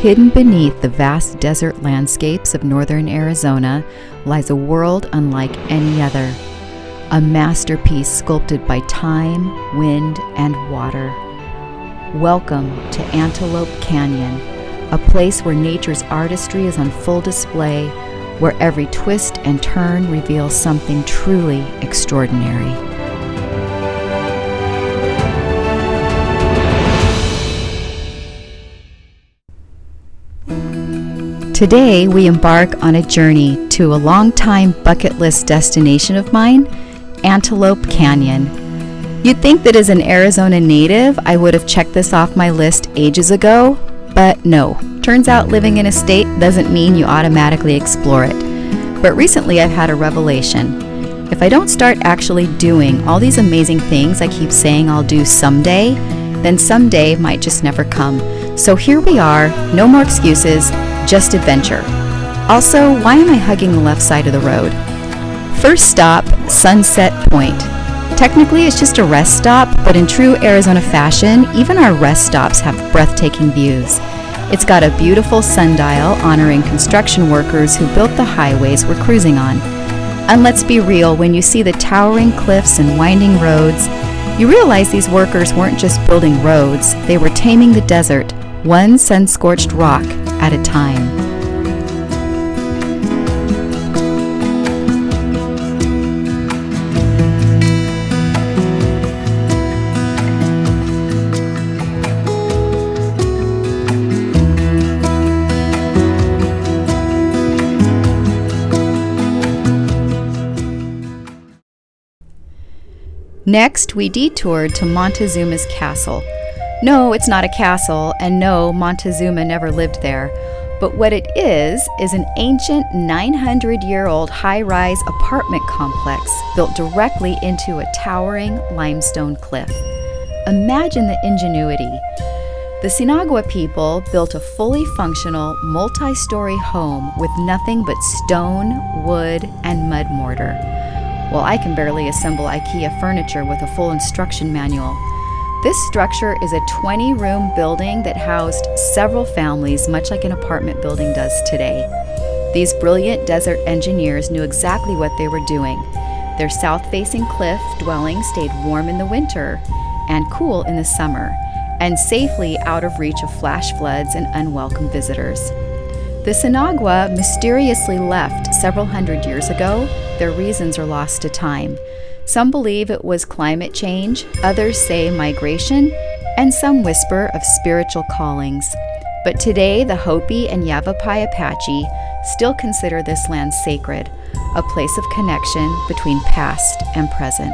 Hidden beneath the vast desert landscapes of northern Arizona lies a world unlike any other, a masterpiece sculpted by time, wind, and water. Welcome to Antelope Canyon, a place where nature's artistry is on full display, where every twist and turn reveals something truly extraordinary. Today, we embark on a journey to a long-time bucket list destination of mine, Antelope Canyon. You'd think that as an Arizona native, I would have checked this off my list ages ago, but no. Turns out living in a state doesn't mean you automatically explore it. But recently I've had a revelation. If I don't start actually doing all these amazing things I keep saying I'll do someday, then someday might just never come. So here we are, no more excuses, just adventure. Also, why am I hugging the left side of the road? First stop, Sunset Point. Technically, it's just a rest stop, but in true Arizona fashion, even our rest stops have breathtaking views. It's got a beautiful sundial honoring construction workers who built the highways we're cruising on. And let's be real, when you see the towering cliffs and winding roads, you realize these workers weren't just building roads, they were taming the desert, one sun-scorched rock at a time. Next, we detoured to Montezuma's castle. No, it's not a castle, and no, Montezuma never lived there. But what it is an ancient 900-year-old high-rise apartment complex built directly into a towering limestone cliff. Imagine the ingenuity. The Sinagua people built a fully functional, multi-story home with nothing but stone, wood, and mud mortar. Well, I can barely assemble IKEA furniture with a full instruction manual. This structure is a 20-room building that housed several families, much like an apartment building does today. These brilliant desert engineers knew exactly what they were doing. Their south-facing cliff dwelling stayed warm in the winter and cool in the summer, and safely out of reach of flash floods and unwelcome visitors. The Sinagua mysteriously left several hundred years ago. Their reasons are lost to time. Some believe it was climate change, others say migration, and some whisper of spiritual callings. But today, the Hopi and Yavapai Apache still consider this land sacred, a place of connection between past and present.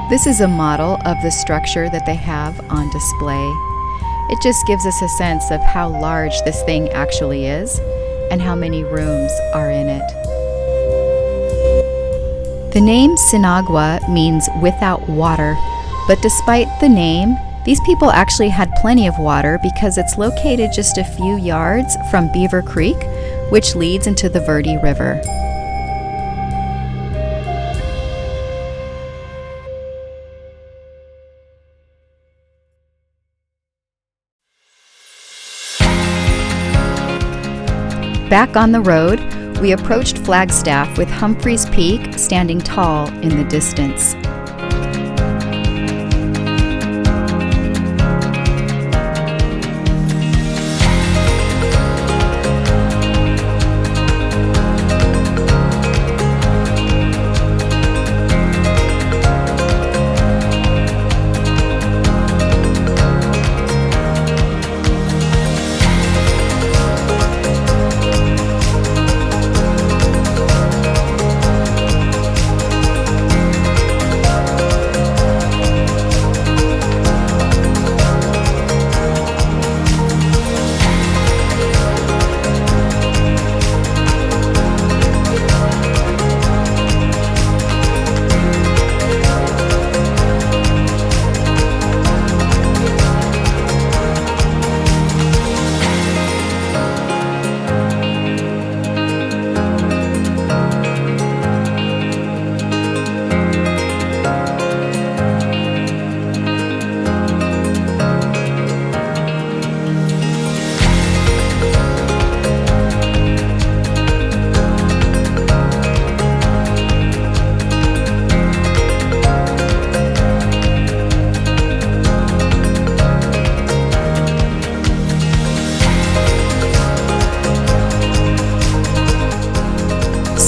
This is a model of the structure that they have on display. It just gives us a sense of how large this thing actually is and how many rooms are in it. The name Sinagua means without water, but despite the name, these people actually had plenty of water because it's located just a few yards from Beaver Creek, which leads into the Verde River. Back on the road, we approached Flagstaff with Humphreys Peak standing tall in the distance.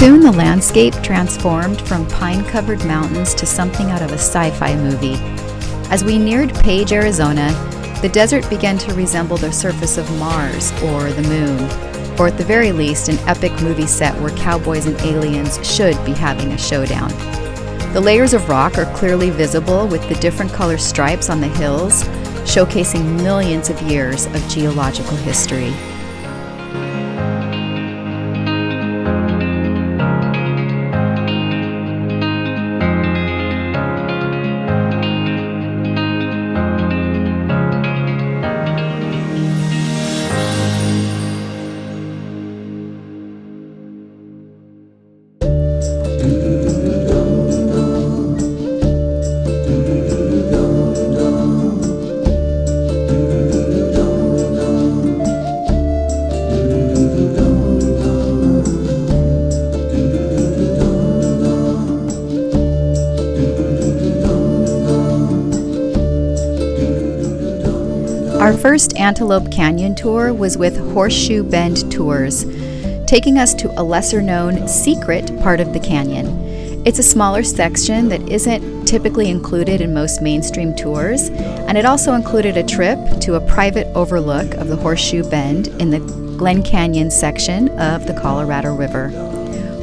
Soon the landscape transformed from pine-covered mountains to something out of a sci-fi movie. As we neared Page, Arizona, the desert began to resemble the surface of Mars or the moon, or at the very least an epic movie set where cowboys and aliens should be having a showdown. The layers of rock are clearly visible with the different color stripes on the hills, showcasing millions of years of geological history. Our first Antelope Canyon tour was with Horseshoe Bend Tours, taking us to a lesser-known secret part of the canyon. It's a smaller section that isn't typically included in most mainstream tours, and it also included a trip to a private overlook of the Horseshoe Bend in the Glen Canyon section of the Colorado River.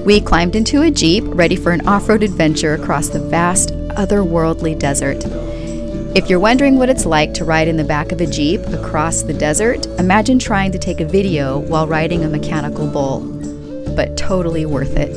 We climbed into a Jeep, ready for an off-road adventure across the vast, otherworldly desert. If you're wondering what it's like to ride in the back of a Jeep across the desert, imagine trying to take a video while riding a mechanical bull. But totally worth it.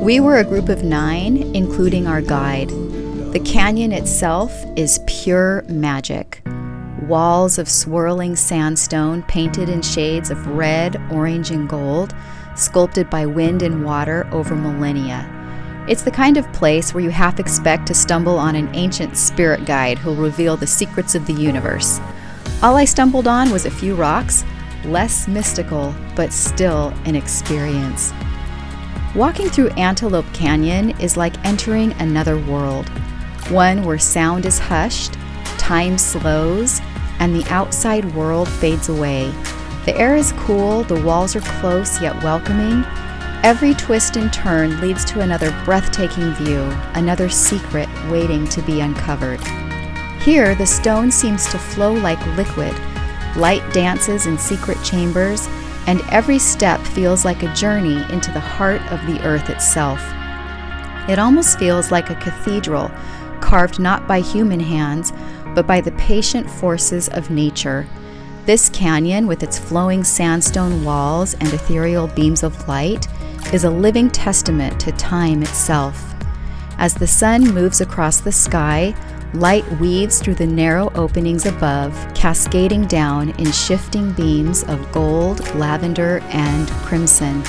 We were a group of 9, including our guide. The canyon itself is pure magic. Walls of swirling sandstone painted in shades of red, orange, and gold, sculpted by wind and water over millennia. It's the kind of place where you half expect to stumble on an ancient spirit guide who'll reveal the secrets of the universe. All I stumbled on was a few rocks, less mystical, but still an experience. Walking through Antelope Canyon is like entering another world, one where sound is hushed, time slows, and the outside world fades away. The air is cool, the walls are close yet welcoming. Every twist and turn leads to another breathtaking view, another secret waiting to be uncovered. Here, the stone seems to flow like liquid. Light dances in secret chambers, and every step feels like a journey into the heart of the earth itself. It almost feels like a cathedral, carved not by human hands, but by the patient forces of nature. This canyon, with its flowing sandstone walls and ethereal beams of light, is a living testament to time itself. As the sun moves across the sky, light weaves through the narrow openings above, cascading down in shifting beams of gold, lavender, and crimson.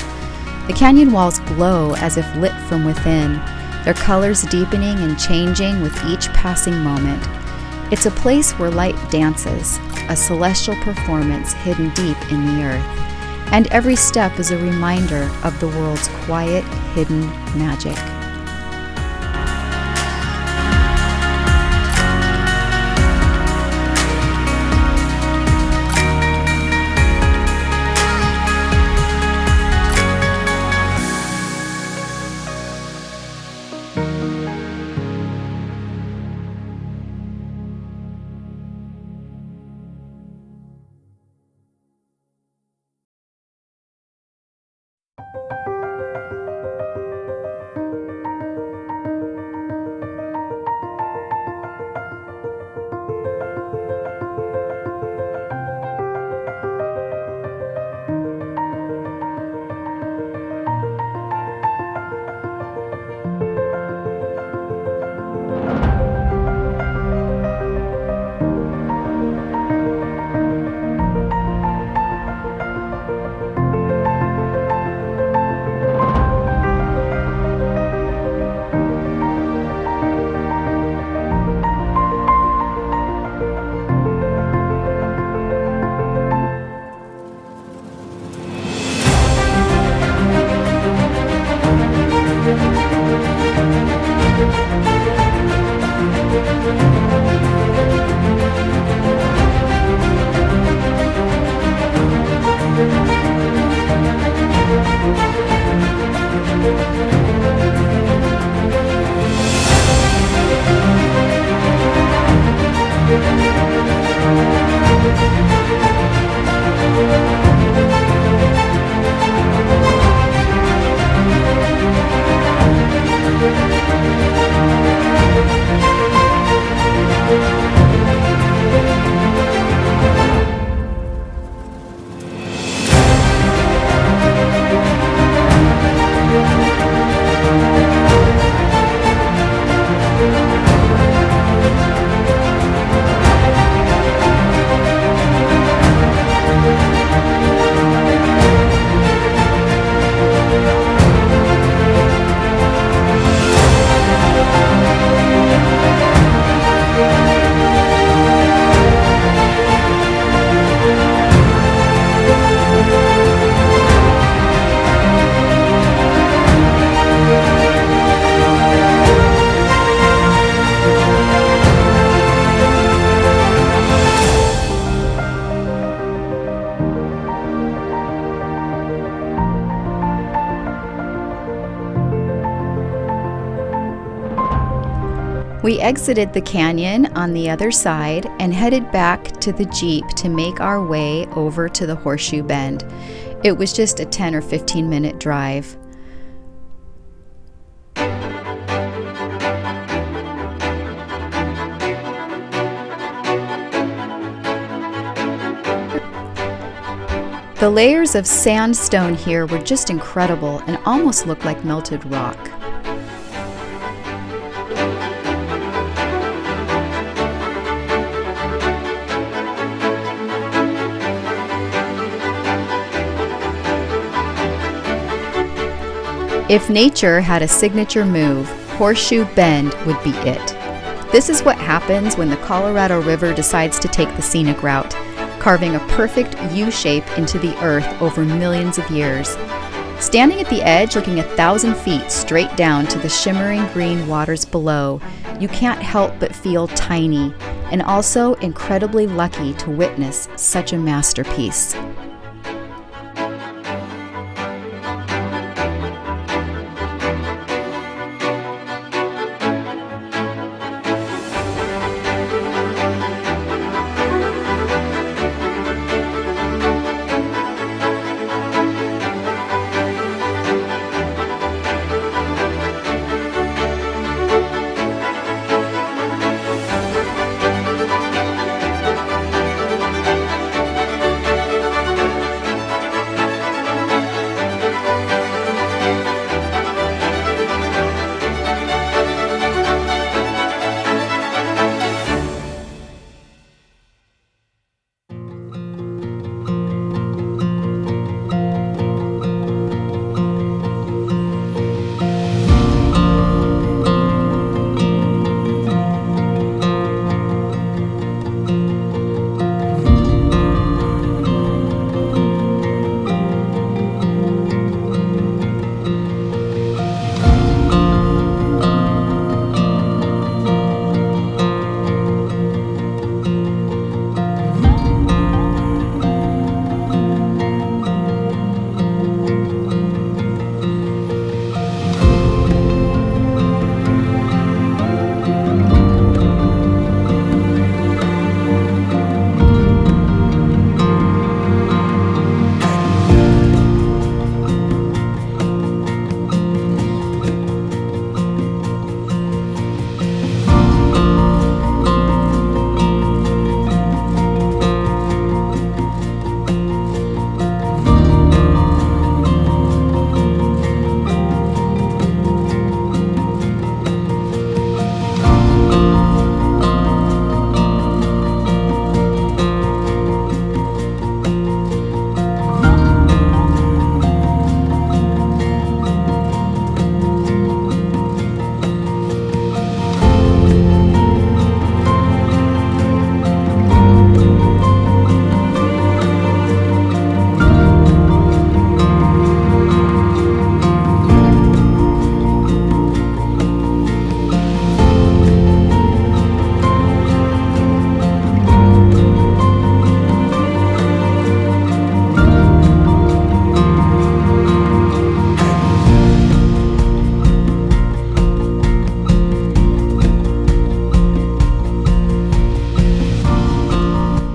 The canyon walls glow as if lit from within, their colors deepening and changing with each passing moment. It's a place where light dances, a celestial performance hidden deep in the earth, and every step is a reminder of the world's quiet, hidden magic. We exited the canyon on the other side and headed back to the Jeep to make our way over to the Horseshoe Bend. It was just a 10 or 15-minute drive. The layers of sandstone here were just incredible and almost looked like melted rock. If nature had a signature move, Horseshoe Bend would be it. This is what happens when the Colorado River decides to take the scenic route, carving a perfect U shape into the earth over millions of years. Standing at the edge, looking 1,000 feet straight down to the shimmering green waters below, you can't help but feel tiny and also incredibly lucky to witness such a masterpiece.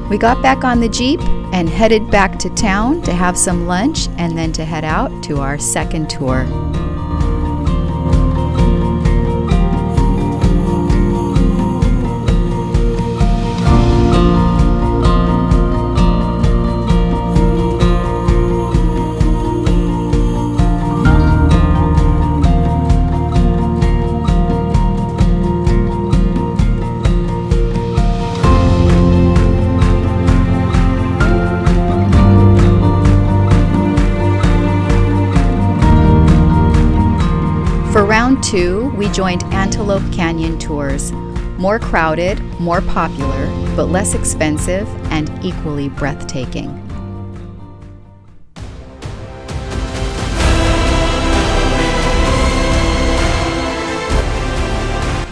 We got back on the Jeep and headed back to town to have some lunch and then to head out to our second tour. For round 2, we joined Antelope Canyon tours. More crowded, more popular, but less expensive and equally breathtaking.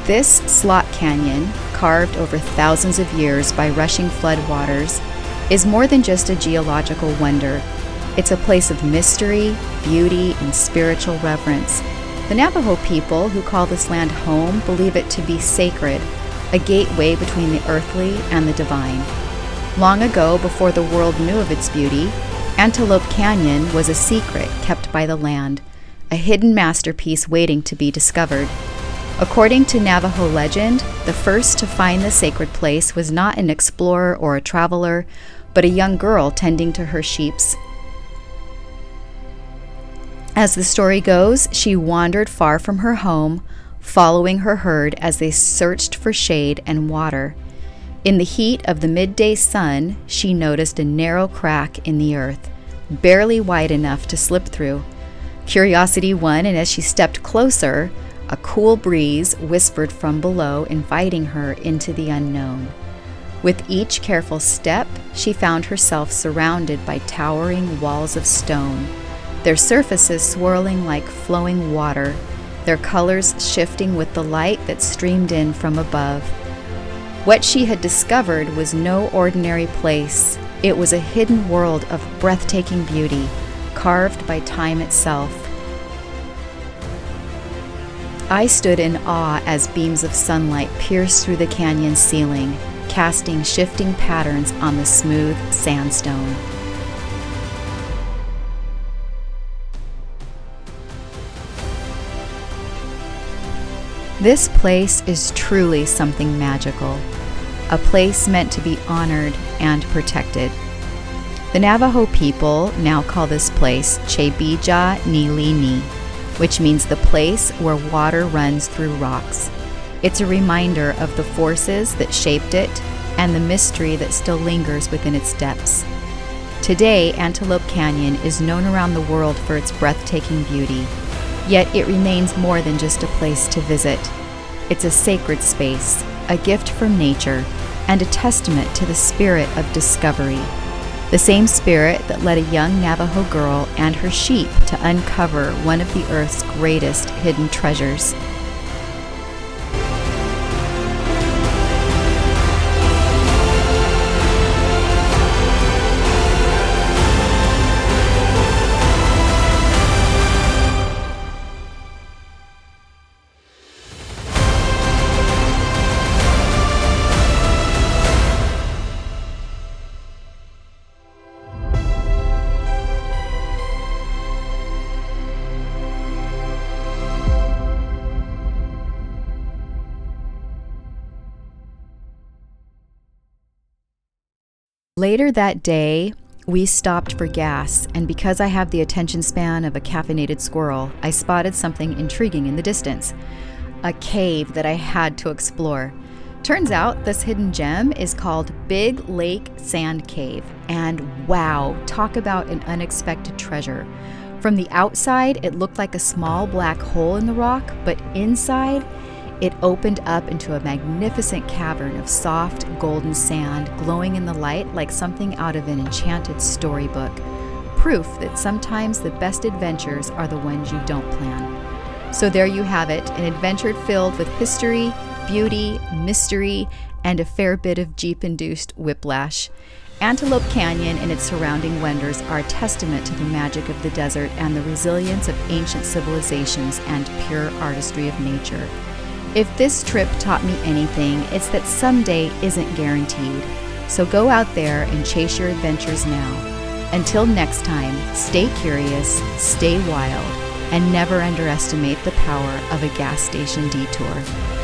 This slot canyon, carved over thousands of years by rushing floodwaters, is more than just a geological wonder. It's a place of mystery, beauty, and spiritual reverence. The Navajo people, who call this land home, believe it to be sacred, a gateway between the earthly and the divine. Long ago, before the world knew of its beauty, Antelope Canyon was a secret kept by the land, a hidden masterpiece waiting to be discovered. According to Navajo legend, the first to find the sacred place was not an explorer or a traveler, but a young girl tending to her sheep. As the story goes, she wandered far from her home, following her herd as they searched for shade and water. In the heat of the midday sun, she noticed a narrow crack in the earth, barely wide enough to slip through. Curiosity won, and as she stepped closer, a cool breeze whispered from below, inviting her into the unknown. With each careful step, she found herself surrounded by towering walls of stone, their surfaces swirling like flowing water, their colors shifting with the light that streamed in from above. What she had discovered was no ordinary place. It was a hidden world of breathtaking beauty, carved by time itself. I stood in awe as beams of sunlight pierced through the canyon's ceiling, casting shifting patterns on the smooth sandstone. This place is truly something magical, a place meant to be honored and protected. The Navajo people now call this place Chebija Nilini, which means the place where water runs through rocks. It's a reminder of the forces that shaped it and the mystery that still lingers within its depths. Today, Antelope Canyon is known around the world for its breathtaking beauty. Yet it remains more than just a place to visit. It's a sacred space, a gift from nature, and a testament to the spirit of discovery. The same spirit that led a young Navajo girl and her sheep to uncover one of the Earth's greatest hidden treasures. Later that day, we stopped for gas, and because I have the attention span of a caffeinated squirrel, I spotted something intriguing in the distance, a cave that I had to explore. Turns out this hidden gem is called Big Lake Sand Cave, and wow, talk about an unexpected treasure. From the outside, it looked like a small black hole in the rock, but inside, it opened up into a magnificent cavern of soft, golden sand glowing in the light like something out of an enchanted storybook. Proof that sometimes the best adventures are the ones you don't plan. So there you have it, an adventure filled with history, beauty, mystery, and a fair bit of Jeep-induced whiplash. Antelope Canyon and its surrounding wonders are a testament to the magic of the desert and the resilience of ancient civilizations and pure artistry of nature. If this trip taught me anything, it's that someday isn't guaranteed. So go out there and chase your adventures now. Until next time, stay curious, stay wild, and never underestimate the power of a gas station detour.